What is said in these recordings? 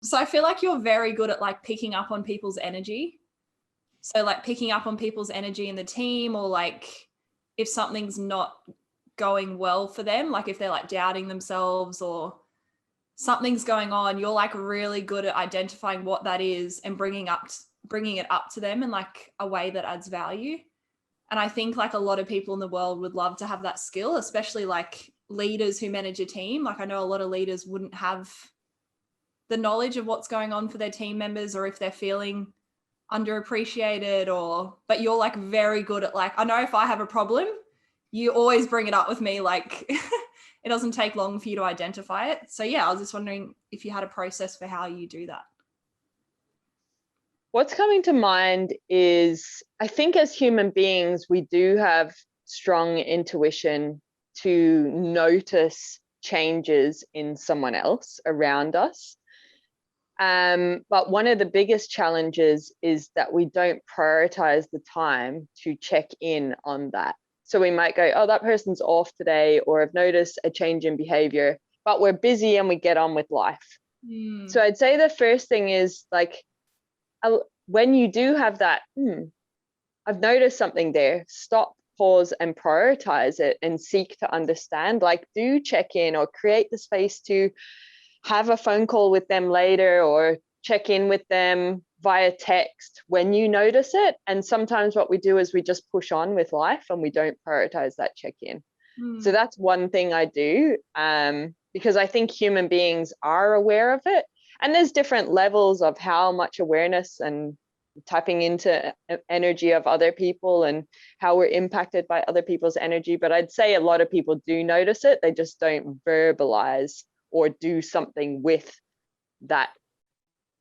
So I feel like you're very good at like picking up on people's energy. So like picking up on people's energy in the team, or like if something's not going well for them, like if they're like doubting themselves or something's going on, you're like really good at identifying what that is and bringing it up to them in like a way that adds value. And I think like a lot of people in the world would love to have that skill, especially like leaders who manage a team. Like I know a lot of leaders wouldn't have the knowledge of what's going on for their team members, or if they're feeling underappreciated, or, but you're like very good at like, I know if I have a problem, you always bring it up with me. Like it doesn't take long for you to identify it. So yeah, I was just wondering if you had a process for how you do that. What's coming to mind is, I think as human beings, we do have strong intuition to notice changes in someone else around us. But one of the biggest challenges is that we don't prioritize the time to check in on that. So we might go, oh, that person's off today, or I've noticed a change in behavior, but we're busy and we get on with life. So I'd say the first thing is like, when you do have that, I've noticed something there, stop, pause, and prioritize it and seek to understand. Like, do check in or create the space to have a phone call with them later, or check in with them via text when you notice it. And sometimes what we do is we just push on with life and we don't prioritize that check-in. So that's one thing I do, because I think human beings are aware of it. And there's different levels of how much awareness and tapping into energy of other people and how we're impacted by other people's energy. But I'd say a lot of people do notice it. They just don't verbalize or do something with that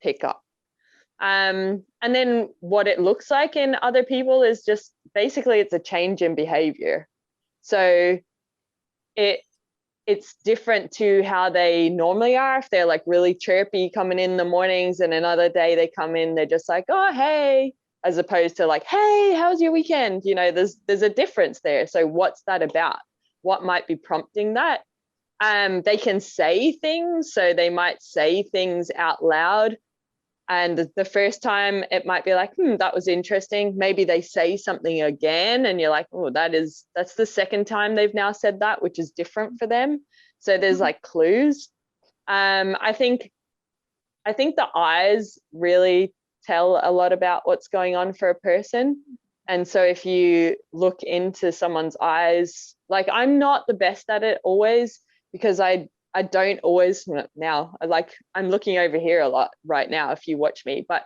pickup. And then what it looks like in other people is just basically it's a change in behavior. So it's different to how they normally are. If they're like really chirpy coming in the mornings, and another day they come in, they're just like, oh, hey, as opposed to like, hey, how's your weekend? You know, there's a difference there. So what's that about? What might be prompting that? They can say things. So they might say things out loud. And the first time it might be like, that was interesting. Maybe they say something again and you're like, oh, that's the second time they've now said that, which is different for them. So there's like clues. I think the eyes really tell a lot about what's going on for a person. And so if you look into someone's eyes, like I'm not the best at it always, because I don't always now, like I'm looking over here a lot right now if you watch me, but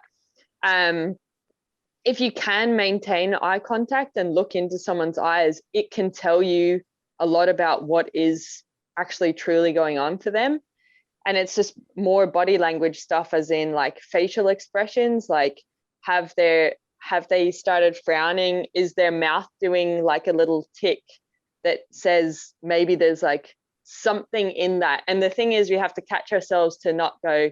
if you can maintain eye contact and look into someone's eyes, it can tell you a lot about what is actually truly going on for them. And it's just more body language stuff, as in like facial expressions, like have they started frowning? Is their mouth doing like a little tick that says maybe there's like something in that? And the thing is, we have to catch ourselves to not go,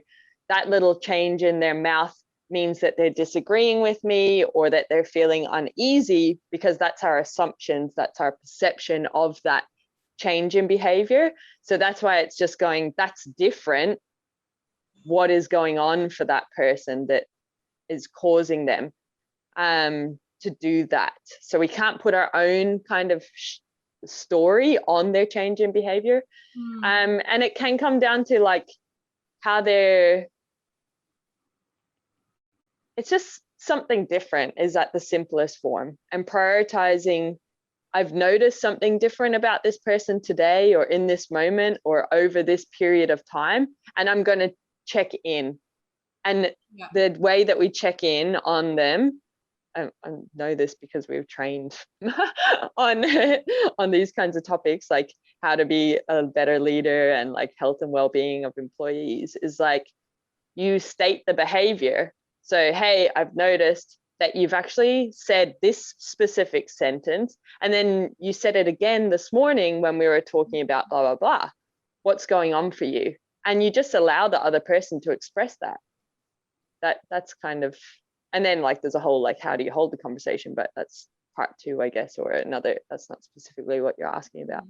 that little change in their mouth means that they're disagreeing with me or that they're feeling uneasy, because that's our assumptions, that's our perception of that change in behavior. So that's why it's just going, that's different. What is going on for that person that is causing them to do that? So we can't put our own kind of story on their change in behavior. And it can come down to like how it's just something different is at the simplest form. And prioritizing, I've noticed something different about this person today or in this moment or over this period of time, and I'm going to check in. And the way that we check in on them, I know this because we've trained on these kinds of topics, like how to be a better leader and like health and well-being of employees, is like you state the behavior. So, hey, I've noticed that you've actually said this specific sentence, and then you said it again this morning when we were talking about blah, blah, blah. What's going on for you? And you just allow the other person to express that. That's kind of, and then like there's a whole like how do you hold the conversation, but that's part 2, I guess, or another, that's not specifically what you're asking about.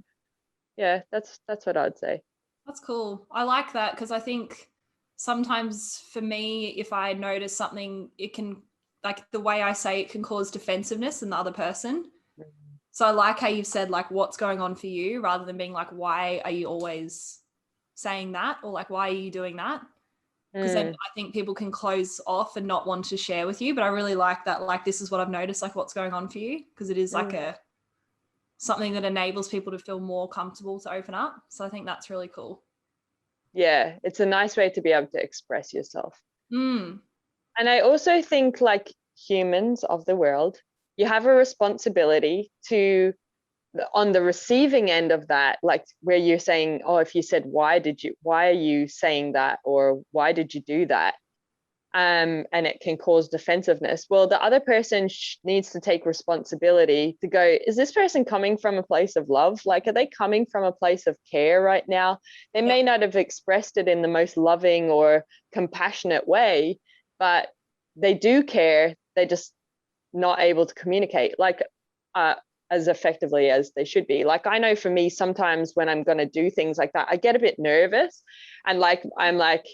Yeah, that's what I'd say. That's cool. I like that, because I think sometimes for me, if I notice something, it can, like the way I say it can cause defensiveness in the other person. So I like how you've said like what's going on for you, rather than being like, why are you always saying that, or like, why are you doing that? Because then I think people can close off and not want to share with you. But I really like that, like, this is what I've noticed, like what's going on for you, because it is like something that enables people to feel more comfortable to open up. So I think that's really cool. Yeah, it's a nice way to be able to express yourself. Mm. And I also think, like humans of the world, you have a responsibility to, on the receiving end of that, like where you're saying, oh, if you said, why are you saying that? Or why did you do that? And it can cause defensiveness. Well, the other person needs to take responsibility to go, is this person coming from a place of love? Like, are they coming from a place of care right now? They may not have expressed it in the most loving or compassionate way, but they do care. They're just not able to communicate like as effectively as they should be. Like, I know for me, sometimes when I'm going to do things like that, I get a bit nervous, and I'm like,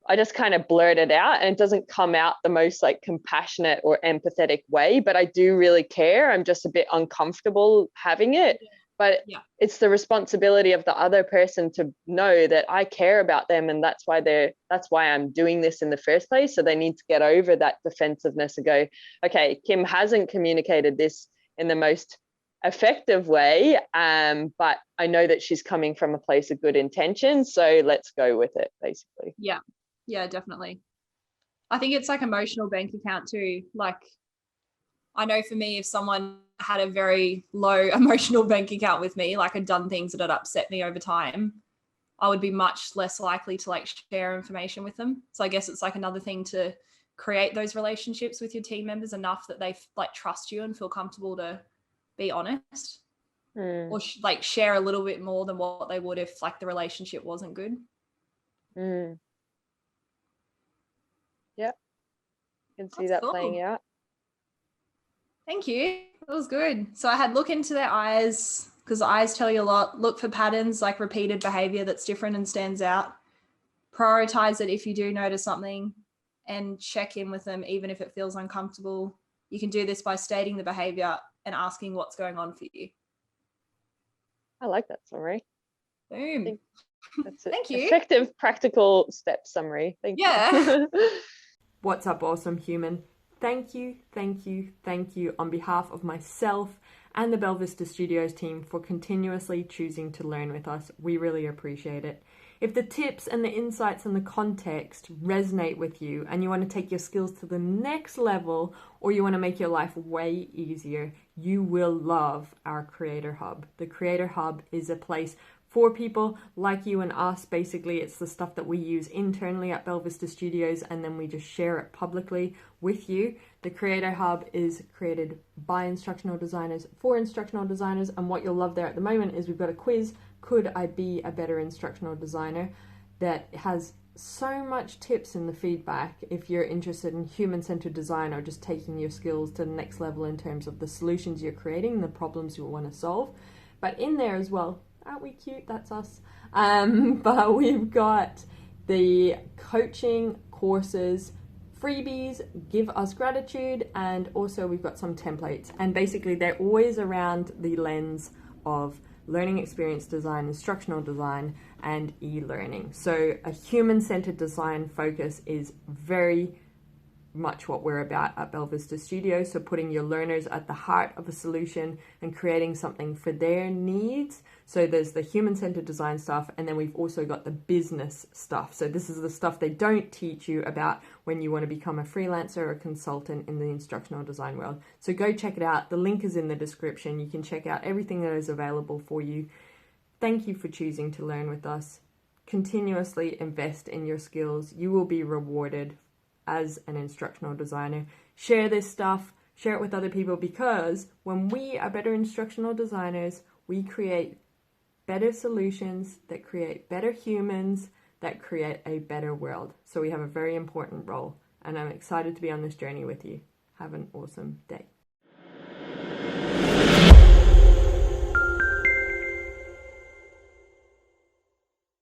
I just kind of blurt it out, and it doesn't come out the most like compassionate or empathetic way, but I do really care. I'm just a bit uncomfortable having it. But it's the responsibility of the other person to know that I care about them, and that's why I'm doing this in the first place. So they need to get over that defensiveness and go, okay, Kim hasn't communicated this in the most effective way, but I know that she's coming from a place of good intention, so let's go with it, basically. Yeah, definitely. I think it's like emotional bank account too. Like, I know for me, if someone had a very low emotional bank account with me, like had done things that had upset me over time, I would be much less likely to like share information with them. So I guess it's like another thing to create those relationships with your team members enough that they like trust you and feel comfortable to be honest, or like share a little bit more than what they would if like the relationship wasn't good. Yeah, I can see That's that cool. playing out. Thank you. That was good. So I had look into their eyes, because eyes tell you a lot. Look for patterns, like repeated behavior that's different and stands out. Prioritize it if you do notice something, and check in with them even if it feels uncomfortable. You can do this by stating the behavior and asking what's going on for you. I like that summary. Boom. That's Thank you. Effective, practical step summary. Thank you. What's up, awesome human? Thank you on behalf of myself and the Bella Vista Studios team for continuously choosing to learn with us. We really appreciate it. If the tips and the insights and the context resonate with you and you want to take your skills to the next level, or you want to make your life way easier, you will love our Creator Hub. The Creator Hub is a place for people like you and us. Basically, it's the stuff that we use internally at Bella Vista Studios, and then we just share it publicly with you. The Creator Hub is created by instructional designers for instructional designers, and what you'll love there at the moment is we've got a quiz, Could I Be a Better Instructional Designer, that has so much tips in the feedback if you're interested in human-centered design or just taking your skills to the next level in terms of the solutions you're creating, the problems you want to solve. But in there as well, aren't we cute? That's us. But we've got the coaching courses, freebies, give us gratitude, and also we've got some templates. And basically they're always around the lens of learning experience design, instructional design, and e-learning. So a human-centered design focus is very much what we're about at Bella Vista Studios. So putting your learners at the heart of a solution and creating something for their needs. So there's the human-centered design stuff, and then we've also got the business stuff. So this is the stuff they don't teach you about when you want to become a freelancer or a consultant in the instructional design world. So go check it out. The link is in the description. You can check out everything that is available for you. Thank you for choosing to learn with us. Continuously invest in your skills. You will be rewarded as an instructional designer. Share this stuff, share it with other people, because when we are better instructional designers, we create better solutions that create better humans, that create a better world. So we have a very important role, and I'm excited to be on this journey with you. Have an awesome day.